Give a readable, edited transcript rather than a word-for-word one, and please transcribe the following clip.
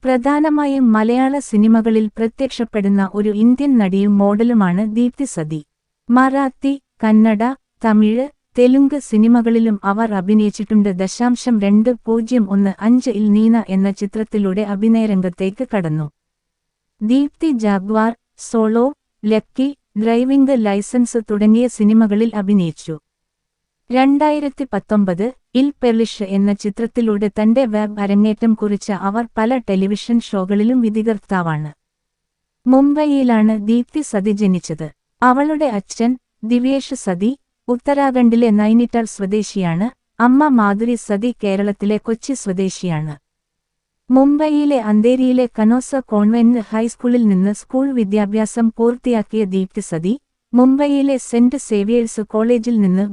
പ്രധാനമായും മലയാള സിനിമകളിൽ പ്രത്യക്ഷപ്പെടുന്ന ഒരു ഇന്ത്യൻ നടിയും മോഡലുമാണ് ദീപ്തി സതി. മറാത്തി, കന്നഡ, തമിഴ്, തെലുങ്ക് സിനിമകളിലും അവർ അഭിനയിച്ചിട്ടുണ്ട്. 2015-ൽ നീന എന്ന ചിത്രത്തിലൂടെ അഭിനയരംഗത്തേക്ക് കടന്നു. Deepti Jaguar, Solo, Lucky, Driving Licence തുടങ്ങിയ സിനിമകളിൽ അഭിനയിച്ചു. 2019-ൽ പെർലിഷ് എന്ന ചിത്രത്തിലൂടെ തന്റെ വെബ് അരങ്ങേറ്റം കുറിച്ച അവർ പല ടെലിവിഷൻ ഷോകളിലും വിധികർത്താവാണ്. മുംബൈയിലാണ് ദീപ്തി സതി ജനിച്ചത്. അവളുടെ അച്ഛൻ ദിവ്യേഷ് സതി ഉത്തരാഖണ്ഡിലെ നൈനിറ്റാൾ സ്വദേശിയാണ്. അമ്മ മാധുരി സതി കേരളത്തിലെ കൊച്ചി സ്വദേശിയാണ്. മുംബൈയിലെ അന്ധേരിയിലെ കനോസ കോൺവെന്റ് ഹൈസ്കൂളിൽ നിന്ന് സ്കൂൾ വിദ്യാഭ്യാസം പൂർത്തിയാക്കിയ ദീപ്തി സതി മുംബൈയിലെ സെന്റ് സേവിയേഴ്സ് കോളേജിൽ നിന്ന്